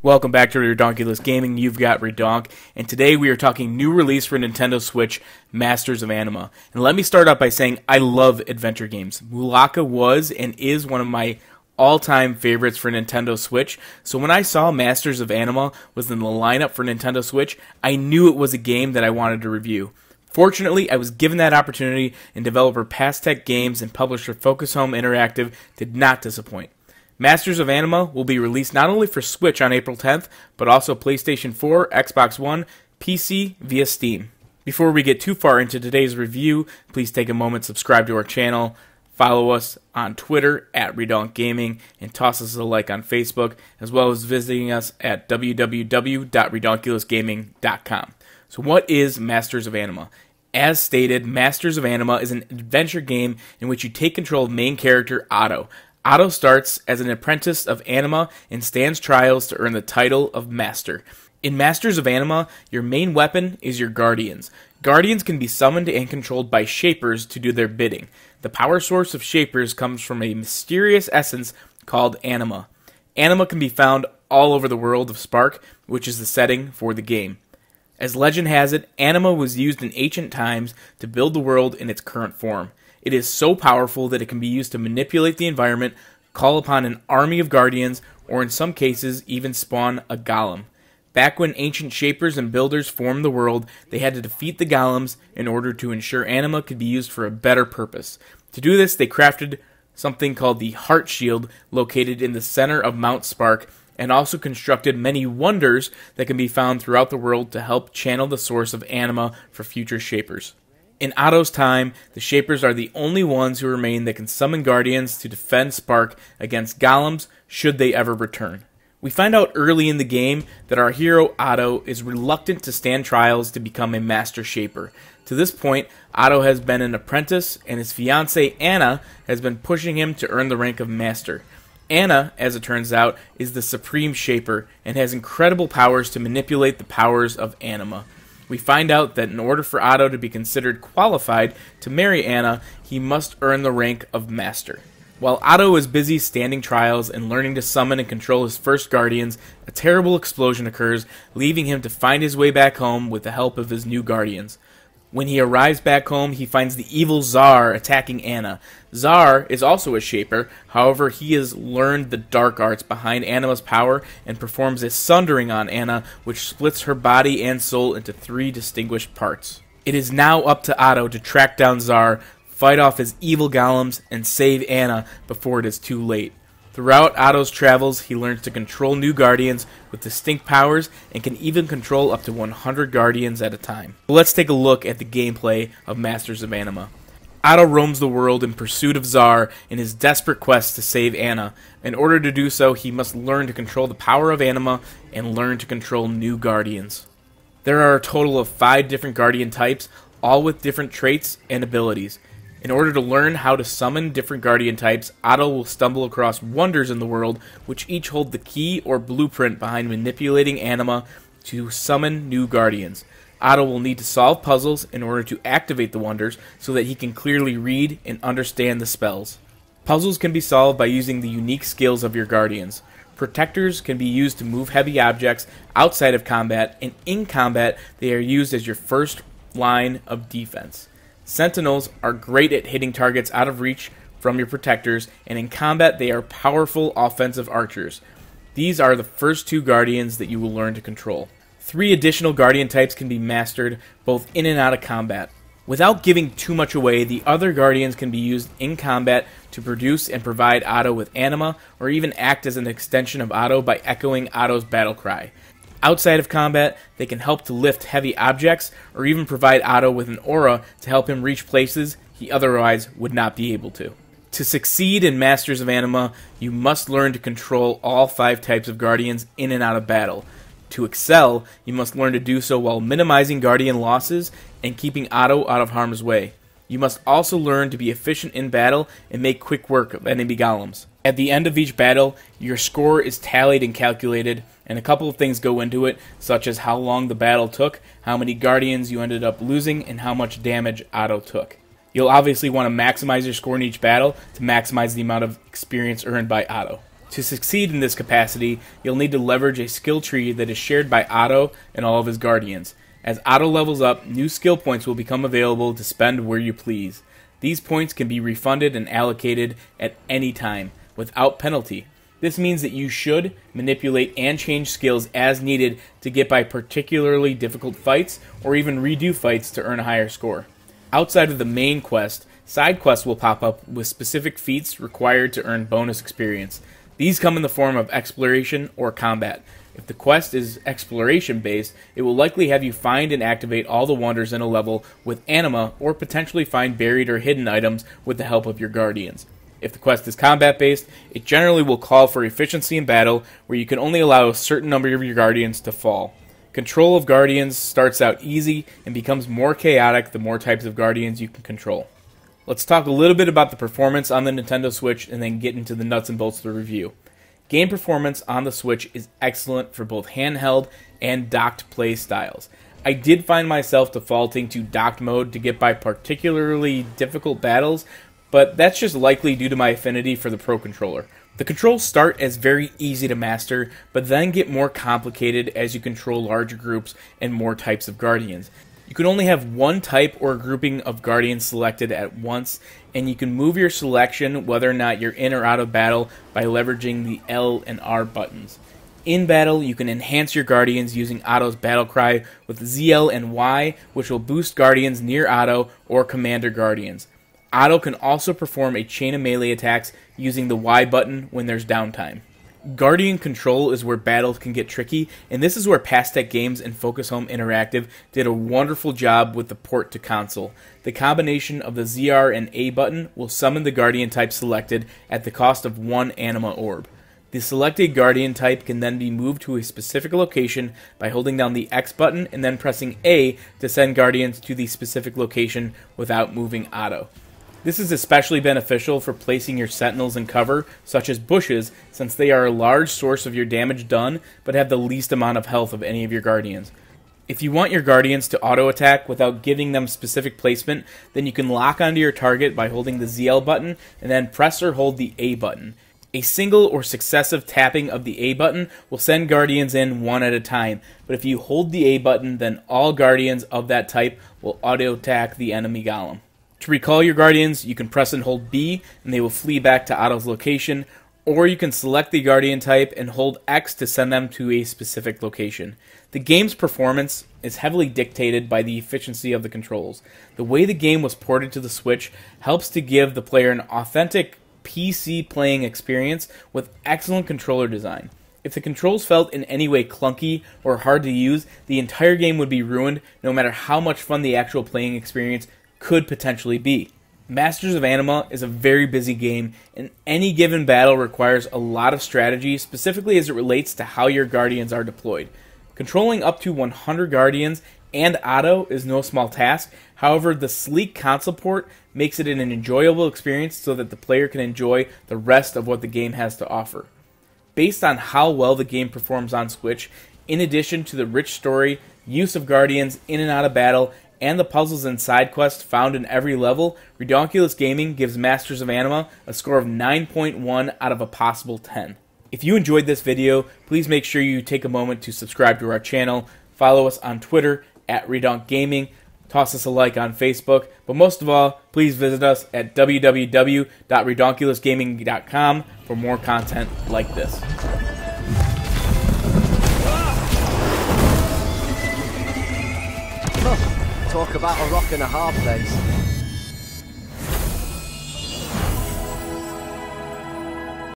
Welcome back to Redonkulous Gaming. You've got Redonk, and today we are talking new release for Nintendo Switch, Masters of Anima. And let me start out by saying I love adventure games. Mulaka was and is one of my all-time favorites for Nintendo Switch, so when I saw Masters of Anima was in the lineup for Nintendo Switch, I knew it was a game that I wanted to review. Fortunately, I was given that opportunity, and developer Pastech Games and publisher Focus Home Interactive did not disappoint. Masters of Anima will be released not only for Switch on April 10th, but also PlayStation 4, Xbox One, PC via Steam. Before we get too far into today's review, please take a moment, subscribe to our channel, follow us on Twitter at RedonkGaming, and toss us a like on Facebook, as well as visiting us at www.redonkulousgaming.com. So what is Masters of Anima? As stated, Masters of Anima is an adventure game in which you take control of main character Otto. Otto starts as an apprentice of Anima and stands trials to earn the title of Master. In Masters of Anima, your main weapon is your Guardians. Guardians can be summoned and controlled by Shapers to do their bidding. The power source of Shapers comes from a mysterious essence called Anima. Anima can be found all over the world of Spark, which is the setting for the game. As legend has it, Anima was used in ancient times to build the world in its current form. It is so powerful that it can be used to manipulate the environment, call upon an army of guardians, or in some cases even spawn a golem. Back when ancient shapers and builders formed the world, they had to defeat the golems in order to ensure Anima could be used for a better purpose. To do this, they crafted something called the Heart Shield, located in the center of Mount Spark, and also constructed many wonders that can be found throughout the world to help channel the source of Anima for future shapers. In Otto's time, the Shapers are the only ones who remain that can summon Guardians to defend Spark against golems should they ever return. We find out early in the game that our hero Otto is reluctant to stand trials to become a Master Shaper. To this point, Otto has been an apprentice, and his fiancée Anna has been pushing him to earn the rank of Master. Anna, as it turns out, is the Supreme Shaper and has incredible powers to manipulate the powers of Anima. We find out that in order for Otto to be considered qualified to marry Anna, he must earn the rank of Master. While Otto is busy standing trials and learning to summon and control his first Guardians, a terrible explosion occurs, leaving him to find his way back home with the help of his new Guardians. When he arrives back home, he finds the evil Zahr attacking Anna. Zahr is also a Shaper, however he has learned the dark arts behind Anima's power and performs a sundering on Anna, which splits her body and soul into 3 distinguished parts. It is now up to Otto to track down Zahr, fight off his evil golems, and save Anna before it is too late. Throughout Otto's travels, he learns to control new Guardians with distinct powers and can even control up to 100 Guardians at a time. But let's take a look at the gameplay of Masters of Anima. Otto roams the world in pursuit of Zahr in his desperate quest to save Anna. In order to do so, he must learn to control the power of Anima and learn to control new Guardians. There are a total of 5 different Guardian types, all with different traits and abilities. In order to learn how to summon different Guardian types, Otto will stumble across wonders in the world, which each hold the key or blueprint behind manipulating Anima to summon new Guardians. Otto will need to solve puzzles in order to activate the wonders so that he can clearly read and understand the spells. Puzzles can be solved by using the unique skills of your Guardians. Protectors can be used to move heavy objects outside of combat, and in combat they are used as your first line of defense. Sentinels are great at hitting targets out of reach from your protectors, and in combat they are powerful offensive archers. These are the first 2 Guardians that you will learn to control. 3 additional Guardian types can be mastered both in and out of combat. Without giving too much away, the other Guardians can be used in combat to produce and provide Otto with Anima, or even act as an extension of Otto by echoing Otto's battle cry. Outside of combat, they can help to lift heavy objects, or even provide Otto with an aura to help him reach places he otherwise would not be able to. To succeed in Masters of Anima, you must learn to control all 5 types of Guardians in and out of battle. To excel, you must learn to do so while minimizing Guardian losses and keeping Otto out of harm's way. You must also learn to be efficient in battle and make quick work of enemy golems. At the end of each battle, your score is tallied and calculated, and a couple of things go into it, such as how long the battle took, how many Guardians you ended up losing, and how much damage Otto took. You'll obviously want to maximize your score in each battle to maximize the amount of experience earned by Otto. To succeed in this capacity, you'll need to leverage a skill tree that is shared by Otto and all of his guardians. As Otto levels up, new skill points will become available to spend where you please. These points can be refunded and allocated at any time, without penalty. This means that you should manipulate and change skills as needed to get by particularly difficult fights, or even redo fights to earn a higher score. Outside of the main quest, side quests will pop up with specific feats required to earn bonus experience. These come in the form of exploration or combat. If the quest is exploration based, it will likely have you find and activate all the wonders in a level with anima, or potentially find buried or hidden items with the help of your guardians. If the quest is combat based, it generally will call for efficiency in battle, where you can only allow a certain number of your guardians to fall. Control of guardians starts out easy and becomes more chaotic the more types of guardians you can control. Let's talk a little bit about the performance on the Nintendo Switch and then get into the nuts and bolts of the review. Game performance on the Switch is excellent for both handheld and docked play styles. I did find myself defaulting to docked mode to get by particularly difficult battles, but that's just likely due to my affinity for the Pro Controller. The controls start as very easy to master, but then get more complicated as you control larger groups and more types of guardians. You can only have one type or grouping of guardians selected at once, and you can move your selection whether or not you're in or out of battle by leveraging the L and R buttons. In battle, you can enhance your guardians using Otto's battle cry with ZL and Y, which will boost guardians near Otto or commander guardians. Otto can also perform a chain of melee attacks using the Y button when there's downtime. Guardian control is where battles can get tricky, and this is where Pastec Games and Focus Home Interactive did a wonderful job with the port to console. The combination of the ZR and A button will summon the Guardian type selected at the cost of one anima orb. The selected Guardian type can then be moved to a specific location by holding down the X button and then pressing A to send Guardians to the specific location without moving Otto. This is especially beneficial for placing your sentinels in cover, such as bushes, since they are a large source of your damage done, but have the least amount of health of any of your guardians. If you want your guardians to auto-attack without giving them specific placement, then you can lock onto your target by holding the ZL button, and then press or hold the A button. A single or successive tapping of the A button will send guardians in one at a time, but if you hold the A button, then all guardians of that type will auto-attack the enemy golem. To recall your guardians, you can press and hold B, and they will flee back to Otto's location, or you can select the guardian type and hold X to send them to a specific location. The game's performance is heavily dictated by the efficiency of the controls. The way the game was ported to the Switch helps to give the player an authentic PC playing experience with excellent controller design. If the controls felt in any way clunky or hard to use, the entire game would be ruined, no matter how much fun the actual playing experience could potentially be. Masters of Anima is a very busy game, and any given battle requires a lot of strategy, specifically as it relates to how your guardians are deployed. Controlling up to 100 guardians and Otto is no small task. However, the sleek console port makes it an enjoyable experience so that the player can enjoy the rest of what the game has to offer. Based on how well the game performs on Switch, in addition to the rich story, use of guardians in and out of battle, and the puzzles and side quests found in every level, Redonkulous Gaming gives Masters of Anima a score of 9.1 out of a possible 10. If you enjoyed this video, please make sure you take a moment to subscribe to our channel, follow us on Twitter @RedonKGaming, toss us a like on Facebook, but most of all, please visit us at www.redonkulousgaming.com for more content like this. Talk about a rock and a hard place.